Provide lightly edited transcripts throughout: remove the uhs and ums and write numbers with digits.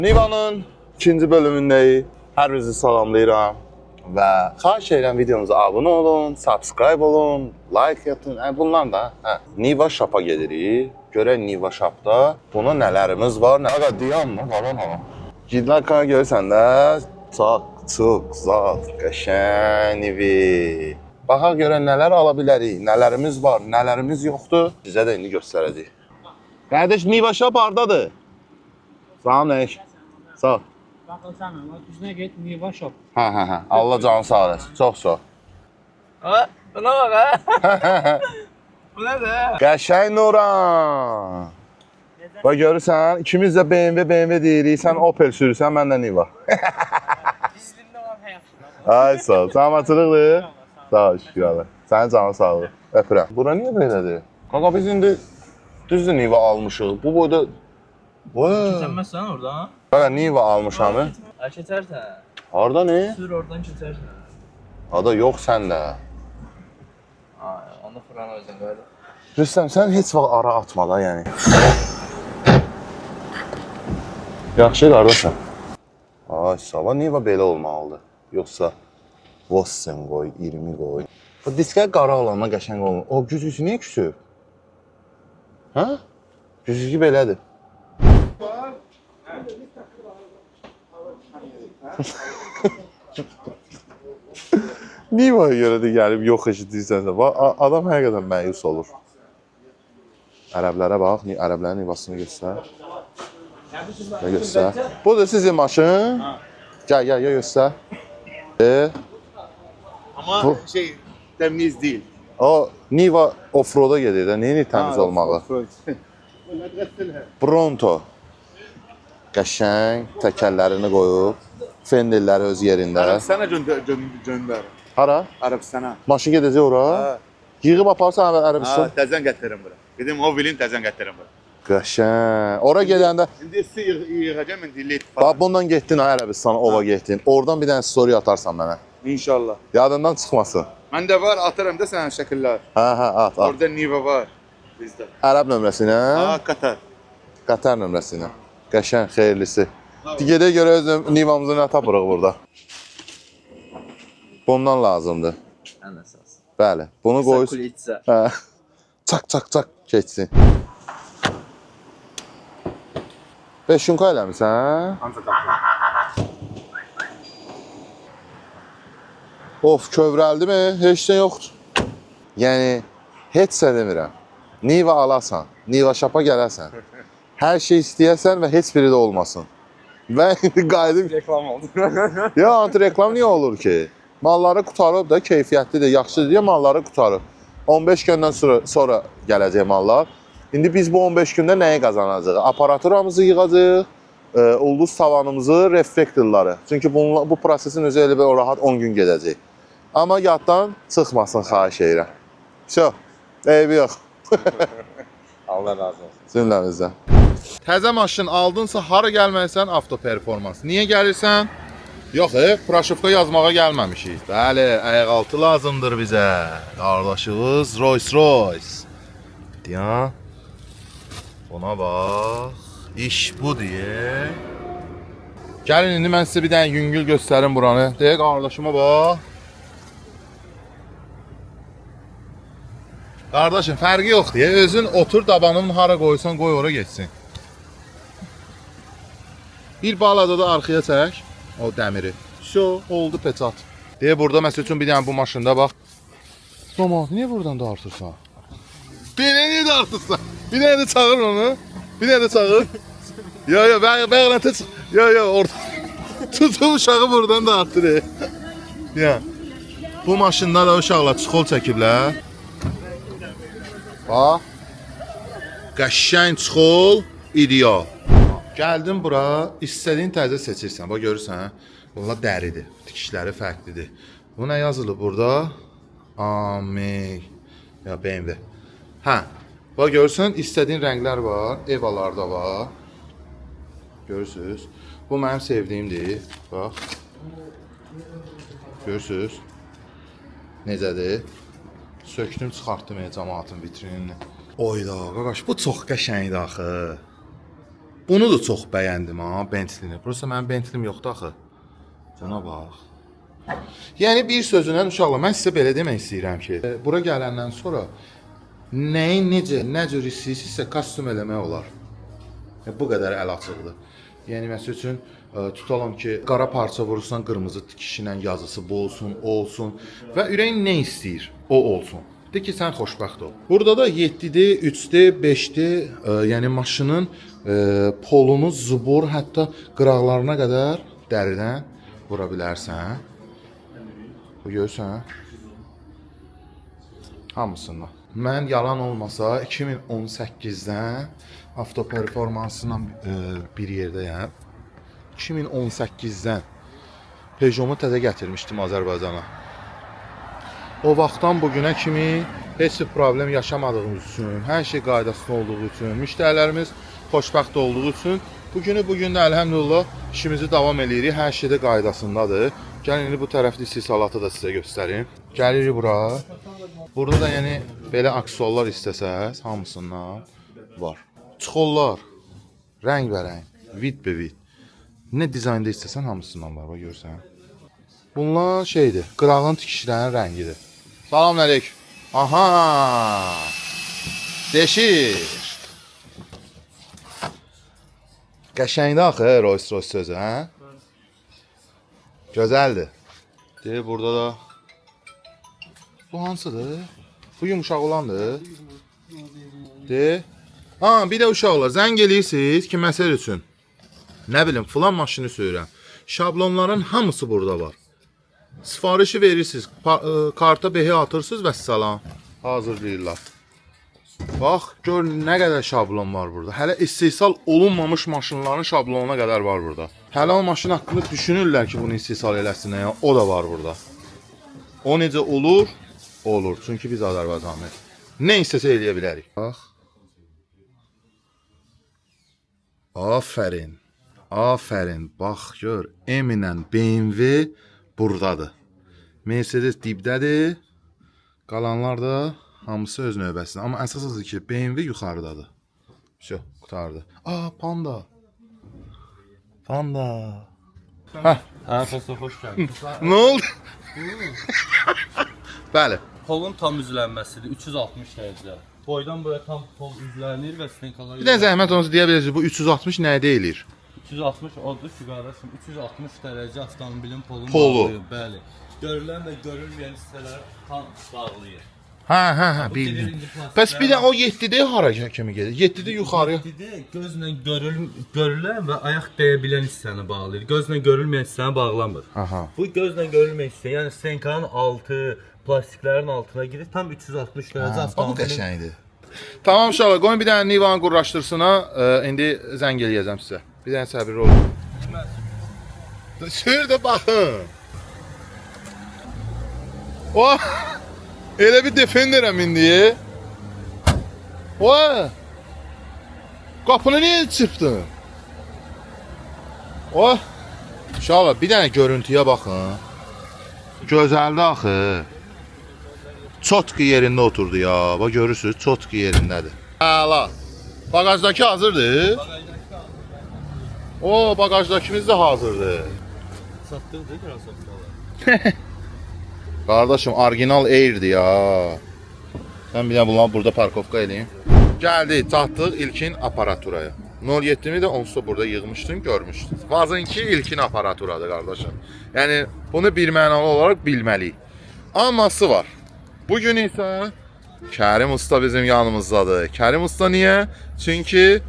Niva'nın ikinci bölümündəyik. Hər birinizi salamlayıram. Və xahiş edirəm videomuza abunə olun, subscribe olun, like atın. Bunlar da. Niva Shop'a gedirik. Görək Niva Shop'da buna nələrimiz var. Aga dayanma, qalan ha. Gidlər kana görürsən də. Çox zat, qəşəng Nivi. Baxaq görək nələr ala bilərik, nələrimiz var, nələrimiz yoxdur. Sizə də indi göstərəcəyik. Qardaş, Niva Shop hardadır? Salam Nəyiş. Sağ ol. Baxılsan ama düzünə get Niva Shop. Hə. Allah canı sağ olasın. Çox sağ ol. Buna bak ha. Bu ne de? Qəşəng Nuran. Bax görürsən, ikimiz də BMW deyirik. Sən Opel sürürsən, mən də Niva. Dizlimdə var həyat. Ay sağ ol. Salamatçılıqdır. Sağ ol, şükür Allah. Sənin canın sağ ol. Öpürəm. Bura niyə belədir? Qaqa biz indi düzdür Niva almışıq. Bu boyda... Keçənməzsən oradan. Qaqa Niva almışam. Ha keçərsən. Harada ne? Sür oradan keçərsən. Ada yox səndə. Onda Fıran özün qoydu. Rüstəm, sən heç vaxt ara atma da, yəni. Yaxşı qardaşım. Ay, sabah Niva belə olmalıdır. Yoxsa Vossen qoy, 20 qoy. Bu diskə qara olana qəşəng olmur. O güzgüsü niyə küsüb? Hə? Güzgü belədir. Niva'ya görə də gəlib yox eşidirsənsə, adam həqiqətən məyus olur. Ərəblərə bax, ərəblərin Nivasını göstər. Göstər. Bu da sizin maşın. Gəl, göstər. Ama temiz değil. O Niva offroad'a gedir də, neyin təmiz olmağı? Bronto. Qəşəng, təkərlərini qoyub, fenderləri öz yerində. Arabistan'a gönder. Hara? Arabistan'a. Maşın gedəcək ora. Yığıb aparsan Ərəbistan. Tezen getirin buraya. Dedim o vilin tezen getirin buraya. Qəşəng. Ora gedəndə Şimdi su yığacağım indi lit bax falan. bundan getdin Ərəbistana, ova getdin. Oradan bir dənə story atarsan mənə. İnşallah. Yadından çıxmasın. Bende var atarım da sana şekiller. At. Orada Niva var bizde. Ərəb nömrəsinə, Katar. Qatar nömrəsinə. Qəşəng, xeyirlisi. Gedə görə öz Nivamızı nə tapırıq burada? Bundan lazımdır. Ən əsas. Bəli. Bunu qoy. Kulitsə. Hə. Çak keçsin. 5 şunka eləmirsən? Of, kövrəldi mi? Heç nə yoxdur. Yəni, heç sə demirəm. Niva alasan, Niva Shop'a gələsən. Hər şey istəyəsən və heç biri də olmasın. Və indi qayıdıb... Reklam oldu. Ya, anti-reklam niyə olur ki? Malları qutarıb da, keyfiyyətlidir, yaxşıdır deyə malları qutarıb. 15 gündən sonra gələcək mallar. İndi biz bu 15 gündə nəyi qazanacaq? Aparaturamızı yığacaq, ulduz tavanımızı, reflektorları. Çünki bu prosesin özü elə bir rahat 10 gün gedəcək. Amma yaddan çıxmasın, xahiş edirəm. Şo, eybi yox. Allah razı olsun. Cümləmizdən. Təzə maşın aldınsa, hara gəlməlisən? Avtoperformans. Niyə gəlirsən? Yox, praşovka yazmağa gəlməmişik. Bəli, ayaqaltı lazımdır bizə. Qardaşımız Rolls-Royce. Deyən. Buna bax. İş bu deyə. Gəlin, indi mən sizə bir dənə yüngül göstərim buranı. Deyə, qardaşıma bax. Qardaşım, fərqi yox deyə. Özün otur, dabanını hara qoysan, qoy ora geçsin. Bir balada da arxaya çək. O dəmiri. Şo, oldu peçat. Deyə, burada məsəl üçün bir dənə bu maşında bax. Tamam, niyə buradan da artırsan? Belə niyə də artırsan? Bir dənə də çağır onu. Bir dənə də çağır. Yo, bəğlətə çıx. Yo, orada. Tutum uşağı buradan da artır. Ya. Bu maşında da uşaqlar çuxol çəkiblər. Bax. Qəşəng çuxol, ideal. Gəldim bura, istədiyin tərzdə seçirsən. Bax görürsən, bunlar dəridir. Tikişləri fərqlidir. Bu nə yazılır burada? Amey. Ya BMW. Hə. Bax görürsən, istədiyin rənglər var. Evalarda var. Görürsünüz. Bu mənim sevdiyimdir. Bax. Görürsünüz. Necədir? Sökdüm, çıxartdım cəmaatın vitrinini. Oyda, qaqaş, bu çox qəşəngdir axı. Bunu da çox bəyəndim ha, Bentley-ni. Prosta mənim Bentley-im yoxdur axı. Buna bax. Yəni bir sözünə uşaqlar, mən sizə belə demək istəyirəm ki, bura gələndən sonra nəyi necə, nə cür istəyirsinizsə kostyum eləmək olar. Bu qədər əl açıqdır. Yəni məsəl üçün tutalım ki, qara parça vurursan, qırmızı tikişlə yazısı bu olsun, o olsun və ürəyin nə istəyir, o olsun. De ki, sən xoşbəxt ol. Burada da 7-dir, 3-dir, 5-dir, yəni maşının polunu, zubur, hətta qıraqlarına qədər dəridən vura bilərsən. Bu görürsən? Hamısından. Mən yalan olmasa 2018-dən avtoperformansla bir yerdəyəm. 2018-dən Peugeot-mu təzə gətirmişdim Azərbaycana. O vaxtdan bu günə kimi heç bir problem yaşamadığımız üçün, hər şey qaydasında olduğu üçün, müştərilərimiz xoşbəxt olduğu üçün bu gün də əlhəmdülillah işimizi davam edirik. Hər şey də qaydasındadır. Gəlin indi bu tərəfdə istehsalatı da sizə göstərim. Gəlirik bura. Burada da yəni belə aksesuarlar istəsəz, hamısından var. Çuxollar, rəngbərəng, vid-be-vid. Nə dizaynda istəsən hamısından var, bax görsən. Bunlar şeydir, qırağın tikişlərinin rəngidir. Salamünaleyküm. Aha! Deşir. Qəşəngdir axı Rolls-Royce sözü, hə? Gözəldir. Deyir, burada da bu hansıdır? Bu yumuşaq olandır. Deyir. Bir də uşaqlar, zəng eləyirsiniz ki, məsəl üçün nə bilim, filan maşını sürürəm. Şablonların hamısı burada var. Sifarişi verirsiniz, karta behi atırsınız və salam. Hazırlayırlar. Bax, gör nə qədər şablon var burada. Hələ istehsal olunmamış maşınların şablonuna qədər var burada. Hələ o maşın haqqında düşünürlər ki, bunu istehsal eləsinlər, o da var burada. O necə olur? Olur. Çünki biz Azərbaycanlıyıq. Nə istəsə eləyə bilərik. Bax. Afərin. Afərin. Bax, gör. Eminən BMW buradadır. Mercedes dibdədir. Qalanlar da hamısı öz növbəsində. Amma əsas odur ki, BMW yuxarıdadır. Şö, qutardı. Panda. Panda. Fəsə xoş gəldin. Nə oldu? Bəli. Polun tam üzlənməsidir, 360 dərəcə. Boydan boya tam pol üzlənir və stenkalar... Bir də zəhmət onu deyə bilirsiniz, bu 360 nəyə deyilir? 360 odur ki, qardaşım, 360 dərəcə avtomobilin polu bağlayır, bəli. Görülən və görülməyən hissələr tam bağlayır. Hə, bildim. Bəs bir də o 7-də hara kimi gedir? 7-də yuxarı. 7-də gözlə görülən və ayaq dəyə bilən hissəni bağlayır. Gözlə görülməyən hissəni bağlamır. Aha. Bu gözlə görülməyən hissə, yəni stenkanın altı, plastiklərin altına girir, tam 360 dərəcə Bu avtomobilin... qəşəngdir. Tamam uşaqlar, qoyun bir dənə Nivanı qurlaşdırsın ha. İndi zəng eləyəcəm sizə. Bir dənə səbirli olun. Sür də baxın. Elə bir Defender'əm indi. Qapını niyə çırpdın? Uşaqlar, bir dənə görüntüyə baxın. Gözəldir axı. Çotki yerində oturdu ya. Bax görürsünüz, Çotki yerindədir. Əla. Bagajdakı hazırdır. Bagajdakimiz də hazırdır. Satdırdı, biraz satdılar. Qardaşım, orijinal Air'dir ya. Mən bir də bunları burada parkovka eləyim. Gəldik, çatdıq ilkin aparaturaya. 07'mi də onsuz burada yığmışdım, görmüşdünüz. Vazınki ilkin aparaturadır qardaşım. Yəni, bunu bir mənalı olaraq bilməliyik. Aması var. Bugün isə Kərim Usta bizim yanımızdadır. Kərim Usta niyə? Çünki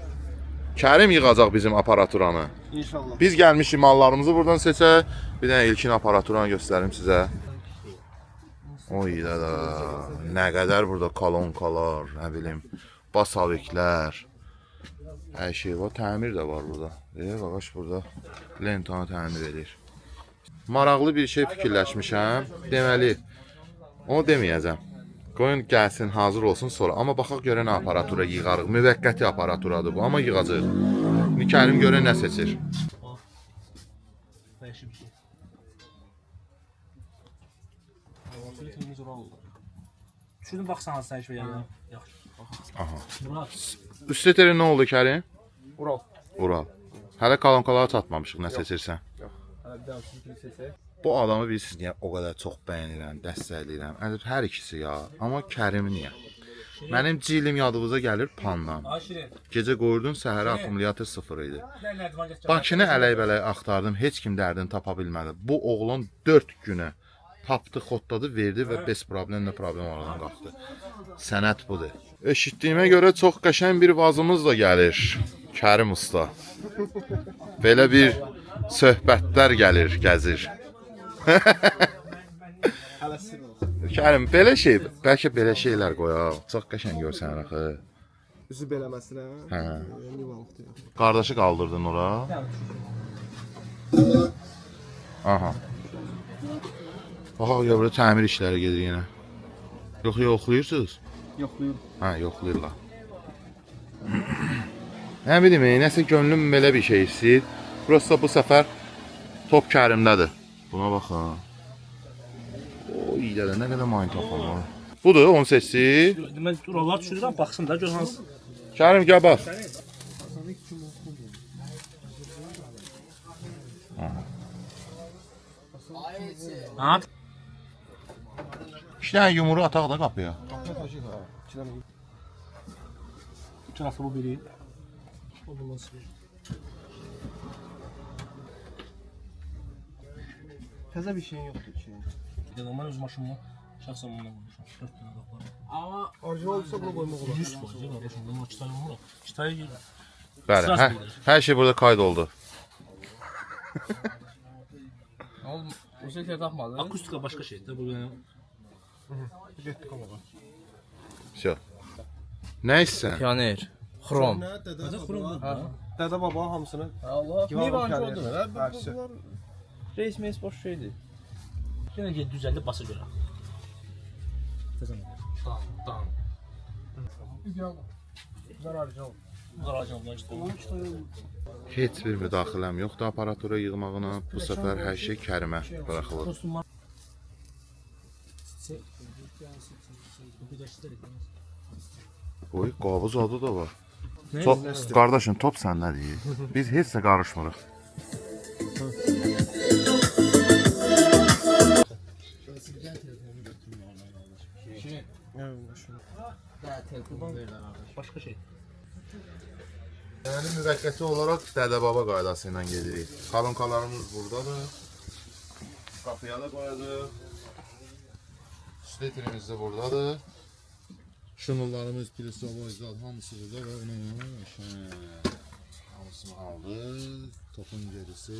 Kərim yığacaq bizim aparaturanı. İnşallah. Biz gəlmişik mallarımızı buradan seçə. Bir dənə ilkin aparaturanı göstərim sizə. Oy da nə qədər burada kolonkalar, nə bilim, basaviklər. Hər şey var, təmir də var burada. Baqaş burada lentanı təmir edir. Maraqlı bir şey fikirləşmişəm. Deməli, onu deməyəcəm. Qoyun gəlsin, hazır olsun sonra. Amma baxaq görə nə aparatura yığarıq. Müvəqqəti aparaturadır bu, amma yığacaq. Kərim görə nə seçir? Şunu baxsanız sən şey yəni. Yaxşı. Aha. Murat. Üstə nə oldu Kərim? Ural. Ural. Hələ kolonkaları çatmamışıq, nə seçirsən? Hələ bir daha sizin seçək. Bu adamı bilirsiniz niyə o qədər çox bəyənirəm, dəstəkləyirəm. Hər ikisi ya. Amma Kərimi niyə? Mənim cilim yadınıza gəlir Pandan. Gecə qoyurdun, səhərə akkumulyator 0 idi. Bakını ələk-bələk axtardım, heç kim dərdini tapa bilmədi. Bu oğlan 4 günə tapdı, xodladı, verdi və bez problemlə problem aradan qalxdı. Sənət budur. Eşitdiyimə görə çox qəşəng bir vazımız da gəlir. Kərim usta. Belə bir söhbətlər gəlir, gəzir. Kərim, belə şey, bəlkə belə şeylər qoyaq. Çox qəşəng görsən axı. Üzü beləməsinə. Hə. Livanlıqdır. Qardaşı qaldırdın ora. Aha. Bax, burada təmir işləri gedir yenə. Yoxlayırsınız? Yoxlayır. Hə, yoxlayırlar. Nə bilim, nəsə gönlüm belə bir şey istəyir. Burası bu səfər top Kərimdədir. Buna baxın. O iyi də nə qədər mayın tapam var. Budur, onu seçsi. Mən oralar düşürürəm, baxsın da gör hansı. Kərim gəl bax. Ha? İki dənə yumru ataq da qapıya. Bu tarafı bu biri. O bu nasıl bir? Təzə bir şey yoxdur ki. Dedim mən öz maşınıma şəxsən bundan qoymuşam. 4 dənə qaplar. Amma Orijinal olsa buna qoymaq olar. 100 qoyacaq qardaşım. Bunun kitayı olmur. Kitayı Bəli, hər şey burada qayd oldu. oğlum o şeyləri tapmadın. akustika başqa şeydir. Bu yəni Getdik qamağa. Всё. Nə istəsən? Pioner, Xrom. Nə dədə? xrom. Dədə baba hamısını. Allah, Divan Nivan pioner. odur. Hərsi. Bunlar reis mes boş şeydir. Yenə 750 basa görə. Təzən. Tamam. Bunlar orijinal. Qarajanlar işte. Heç bir müdaxiləm yoxdur aparatura yığmağına. Bu səfər hər şey Kərimə buraxılır. Dostum Oy, qavuz adı da var. Qardaşım, top səndədir. Biz heç də qarışmırıq. başqa şey. Yəni müvəqqəti olaraq dədə-baba qaydası ilə gedirik. Kolonkalarımız buradadır. Qapıya da qoyacaq. Stetrimiz də buradadır. Şunullarımız, pilisovozlar hamısı burada və hamısını aldıq. Topun gerisi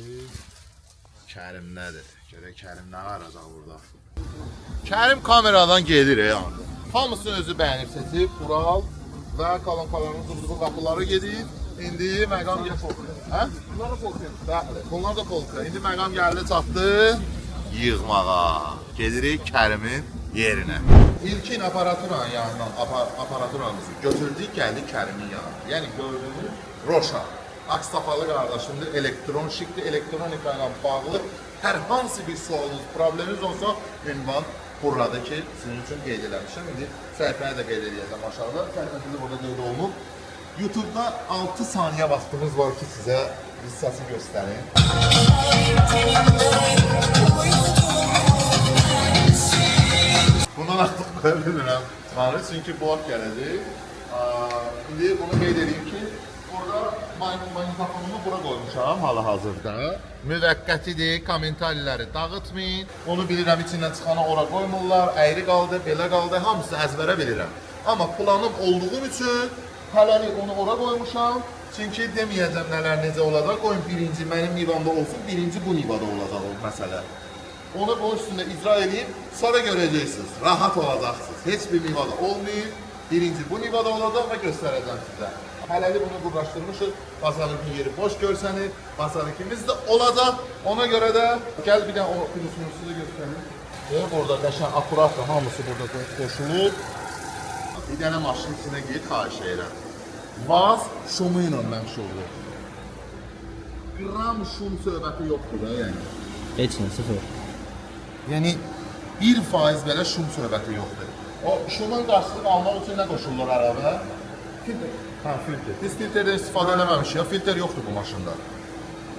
Kərimdədir. Görək Kərim nə aracaq burada. Kərim kameradan gedir yani. Hamısını özü bəyənib seçib, Ural və kolonkalarımız uzun qapıları gedir. İndi məqam gəldi. Hə? Bunlar da polka. Bəli, bunlar da polka. İndi məqam gəldi çatdı yığmağa. Gedirik Kərimin yerinə. İlkin aparaturanın yanından aparaturamızı götürdük, gəldik Kərimin yanına. Yəni gördüyünüz Roşa. Aksafalı qardaşımdır, elektron şikdir, elektronika ilə bağlı hər hansı bir sualınız, probleminiz olsa ünvan buradadır ki, sizin üçün qeyd eləmişəm. İndi səhifəni də qeyd edəcəm aşağıda. Səhifəmiz burada qeyd olunub. YouTube'da 6 saniyə vaxtımız var ki, sizə biz səsi göstərin. Bundan artıq qoya bilmirəm. Çünki blok gələcək. İndi bunu qeyd edeyim ki, burada magnitofonumu bura qoymuşam hal-hazırda. Müvəqqətidir, kommentarləri dağıtmayın. Onu bilirəm, içindən çıxana ora qoymurlar, əyri qaldı, belə qaldı, hamısını əzbərə bilirəm. Amma planım olduğum üçün hələlik onu ora qoymuşam. Çünki deməyəcəm nələr necə olacaq. Qoyun birinci mənim nivamda olsun, birinci bu nivada olacaq o məsələ. Onu bunun üstündə icra edeyim, sonra görəcəksiniz. Rahat olacaqsınız. Heç bir nivada olmayıb. Birinci bu nivada olacaq və göstərəcəm sizə. Hələli bunu qurlaşdırmışıq. Bazarınkı yeri boş görsənir. Bazarınkimiz də olacaq. Ona görə də gəl bir dənə o pilusunuzu da göstərin. Burada qəşən akuratla hamısı burada qoşulub. Bir dənə maşının içinə gir, xahiş edirəm. Vaz şumu ilə məşğul olur. Qram şum söhbəti yoxdur da yəni. Heç nə, sıfır. Yəni 1% belə şum söhbəti yoxdur. O şumun qarşılığını almaq üçün nə qoşulur araba? Ha, filtr. Biz filtrdən istifadə eləməmişik. Ya filtr yoxdur bu maşında.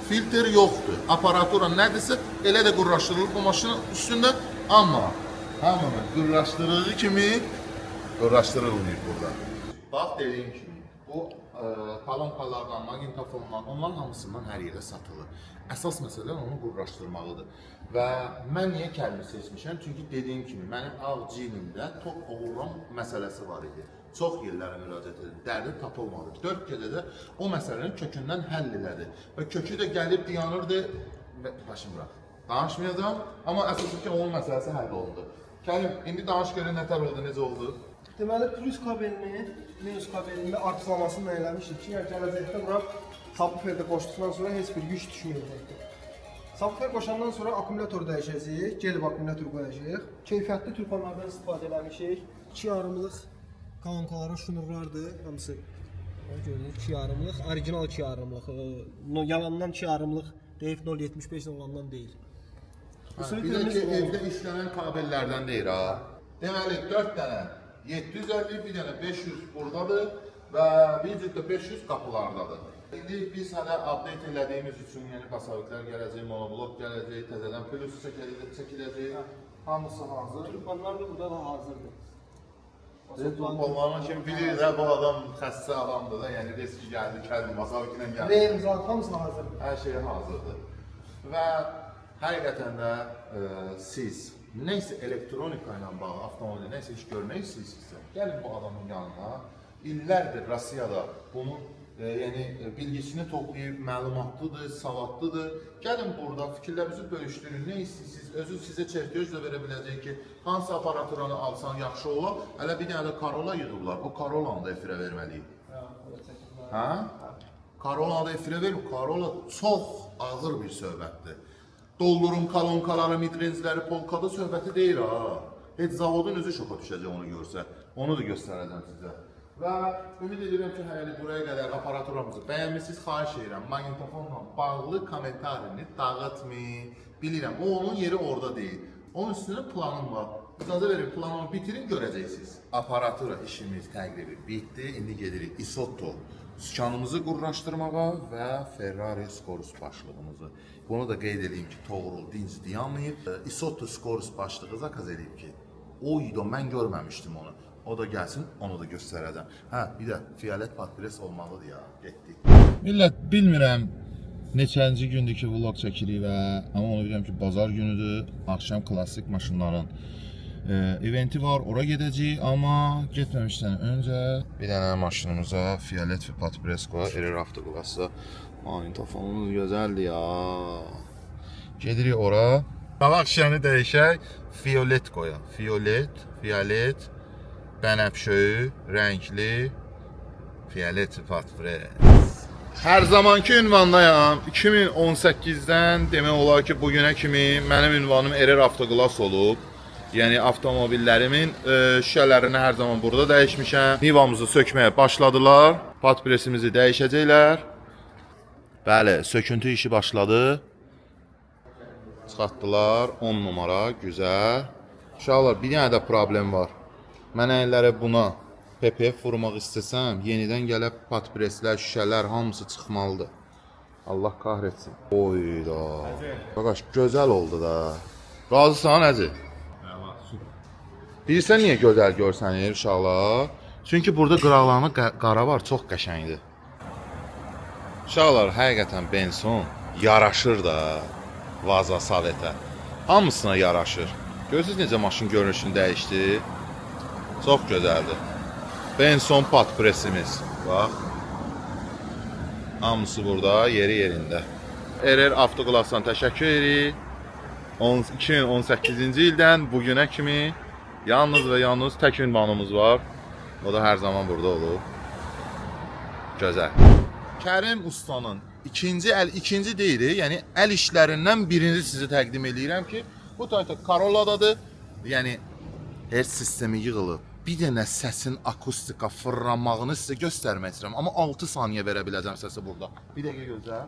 Filtr yoxdur. Aparatura nədirsə, elə də qurlaşdırılır bu maşının üstündə. Amma hamının qurlaşdırıldığı kimi qurlaşdırılmıyor burada. Bax, dediyim kimi, bu kolonkalardan, magnitofondan, onların hamısından hər yerə satılır. Əsas məsələ onu qurlaşdırmalıdır. Və mən niyə kəlmi seçmişəm? Çünki dediyim kimi, mənim Ağcilimdə tok oğurlam məsələsi var idi. Çox yerlərə müraciət edim, dərdi tapılmadı. 4 gecədə o məsələni kökündən həll elədi. Və kökü də gəlib dayanırdı, başım bırak. Danışmayacağım, amma əsas ki, onun məsələsi həll olundu. Kərim, indi danış görün nətər oldu, necə oldu? Deməli, plus kabelini, minus kabelini artırlamasını eləmişdik ki, yəni gələcəkdə bura subwooferdə qoşduqdan sonra heç bir yük düşməyəcəkdir. Subwoofer qoşandan sonra akkumulyator dəyişəcəyik, gelib akkumulyator qoyacağıq. Keyfiyyətli turpanlardan istifadə eləmişik. 2 yarımlıq kolonkaların şnurlardır, hamısı. Gördünüz, 2 yarımlıq, orijinal 2 yarımlıq. Yalandan 2 yarımlıq deyib 0.75 olandan deyil. Bir də ki, evdə işlənən kabellərdən deyir ha. Deməli, 4 dənə 750, bir dənə 500 buradadır və bir cütdə 500 qapılardadır. İndi biz hələ update elədiyimiz üçün yeni pasaviklər gələcək, monoblok gələcək, təzədən plus çəkiləcək. Hamısı hazır. Turpanlar da burada da hazırdır. Turpanlarına kimi bilirik də, bu adam xəstə adamdır da, yəni riski gəldi, gəldi, pasaviklə gəldi. Reyimizat hamısı hazırdır. Hər şey hazırdır. Və həqiqətən də siz neysə elektronika ilə bağlı, avtomobili neysə iş görmək istəyirsinizsə, gəlin bu adamın yanına. İllərdir Rusiyada bunun bilgisini toplayıb, məlumatlıdır, savadlıdır. Gəlin burada fikirlərinizi bölüşdürün, nə istəyirsiniz, özü sizə çertyoz da verə biləcək ki, hansı aparaturanı alsan yaxşı olar. Hələ bir dənə də Karola yığıblar, o Karolanı da efirə verməliyik. Hə? Karolanı da efirə vermir, Karola çox ağır bir söhbətdir. Doldurun kolonkaları, midrenzləri, polkada söhbəti deyil ha. Heç zavodun özü şoka düşəcək onu görsə. Onu da göstərəcəm sizə. Və ümid edirəm ki, hələ buraya qədər aparaturamızı bəyənmişsiniz, xahiş edirəm. Magnetofonla bağlı kommentarini dağıtmayın. Bilirəm, onun yeri orada deyil. Onun üstündə planım var. İcazə verin, planımı bitirin, görəcəksiniz. Aparatura işimiz təqribi bitdi. İndi gedirik Isotto sükanımızı qurlaşdırmağa və Ferrari Scorus başlığımızı. Bunu da qeyd edeyim ki, Toğrul dinc dayanmayıb. Isotto Scorus başlığı zakaz edeyim ki, o video mən görməmişdim onu. O da gəlsin, onu da göstərəcəm. Hə, bir də Fiyalet Patpres olmalıdır ya, getdik. Millət, bilmirəm neçənci gündür ki, vlog çəkirik və amma onu bilirəm ki, bazar günüdür, axşam klassik maşınların eventi var, ora gedəcəyik, amma getməmişdən öncə bir dənə maşınımıza Fiyalet Patpres qoya, Erer Avtoqlassa. Magnetofonumuz gözəldir ya. Gedirik ora. Qabaq şişəni dəyişək, Fiolet qoya. Fiyalet, bənəfşöy, rəngli, Fiyalet Patpres. Hər zamanki ünvandayam. 2018-dən demək olar ki, bugünə kimi mənim ünvanım Erer Avtoqlas olub. Yəni avtomobillerimin şüşələrini hər zaman burada dəyişmişəm. Nivamızı sökməyə başladılar. Patpresimizi dəyişəcəklər. Bəli, söküntü işi başladı. Çıxartdılar. 10 numara, güzel. Uşaqlar, bir dənə də problem var. Mən əyləri buna PPF vurmaq istəsəm, yenidən gəlib patpreslər, şüşələr hamısı çıxmalıdır. Allah kahretsin. Oyda. Qardaş, gözəl oldu da. Razısan Əzi? Bilirsən niyə gözəl görsənir uşaqlar? Çünki burada qıraqlarına qara var, çox qəşəngdir. Uşaqlar, həqiqətən Benson yaraşır da Vaza Savetə. Hamısına yaraşır. Görürsünüz necə maşın görünüşünü dəyişdi? Çox gözəldir. Benson patpresimiz. Bax. Hamısı burada, yeri yerində. Erer Avtoqlasdan təşəkkür edirik. 2018-ci ildən bugünə kimi yalnız və yalnız tək ünvanımız var. O da hər zaman burada olur. Gözəl. Kərim Ustanın ikinci deyil, yəni əl işlərindən birini sizə təqdim edirəm ki, bu Toyota Corolla'dadır. Yəni heç sistemi yığılıb. Bir dənə səsin akustika fırlanmağını sizə göstərmək istəyirəm. Amma 6 saniyə verə biləcəm səsi burada. Bir dəqiqə gözlə.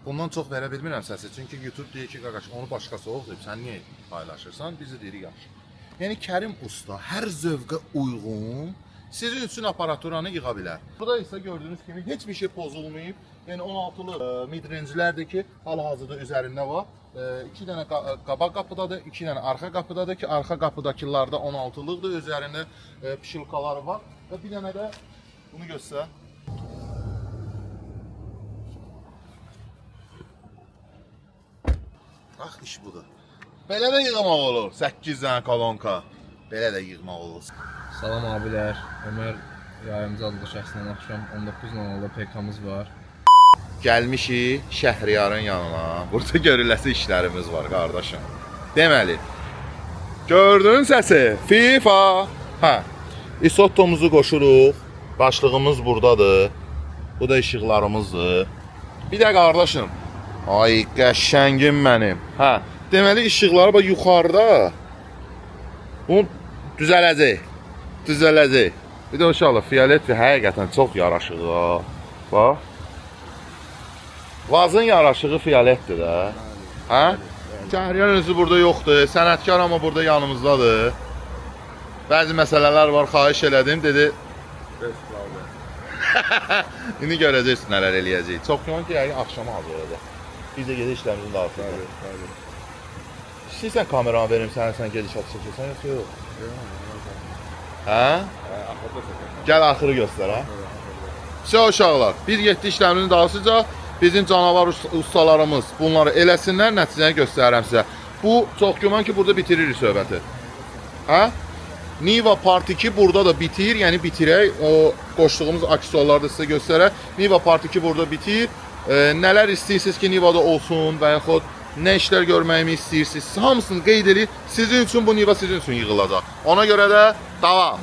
Bundan çox verə bilmirəm səsi. Çünki YouTube deyir ki, qardaş, onu başqası oxuyub, sən niyə paylaşırsan? Bizi deyirik yaxşı. Yəni Kərim usta hər zövqə uyğun sizin üçün aparaturanı yığa bilər. Burada isə gördüyünüz kimi heç bir şey pozulmayıb. Yəni 16-lı mid-range'lərdir ki, hal-hazırda üzərində var. 2 dənə qabaq qapıdadır, 2 dənə arxa qapıdadır ki, arxa qapıdakılarda 16-lıqdır, üzərində pişilkaları var və bir dənə də bunu göstər. Bax iş budur. Belə də yığmaq olur. 8 dənə kolonka. Belə də yığmaq olur. Salam abilər. Ömər yayımızı adlı şəxslə axşam 19:00-da PK-mız var. Gəlmişik Şəhriyarın yanına. Burada görüləsi işlərimiz var qardaşım. Deməli, gördün səsi? FIFA. Hə. Isottomuzu qoşuruq. Başlığımız buradadır. Bu da işıqlarımızdır. Bir də qardaşım. Ay qəşəngim mənim. Hə. Deməli işıqları bax yuxarıda. Bunu düzələcək. Düzələcək. Bir də uşaqlar fiolet və həqiqətən çox yaraşıqlı ha. Bax. Vazın yaraşığı fioletdir də. Hə? Şəhriyar özü burada yoxdur. Sənətkar amma burada yanımızdadır. Bəzi məsələlər var, xahiş elədim, dedi. İndi görəcəksiniz nələr eləyəcəyik. Çox güman ki, yəqin axşama hazır olacaq. Biz də gedək işlərimizin dağıtırıq. İstəyirsən kameranı verim sənə, sən gedişat çəkirsən, yoxsa yox? Hə? Gəl axırı göstər, ha? Şah uşaqlar, biz getdik işlərimizin dağıtırıq. Bizim canavar ustalarımız bunları eləsinlər, nəticəni göstərirəm sizə. Bu, çox güman ki, burada bitiririk söhbəti. Hə? Niva Part 2 burada da bitir, yəni bitirək. O qoşduğumuz aksesuarları da sizə göstərək. Niva Part 2 burada bitir. Nələr istəyirsiniz ki, Niva'da olsun və yaxud nə işlər görməyimi istəyirsiniz, hamısını qeyd edin. Sizin üçün bu Niva sizin üçün yığılacaq. Ona görə də davam.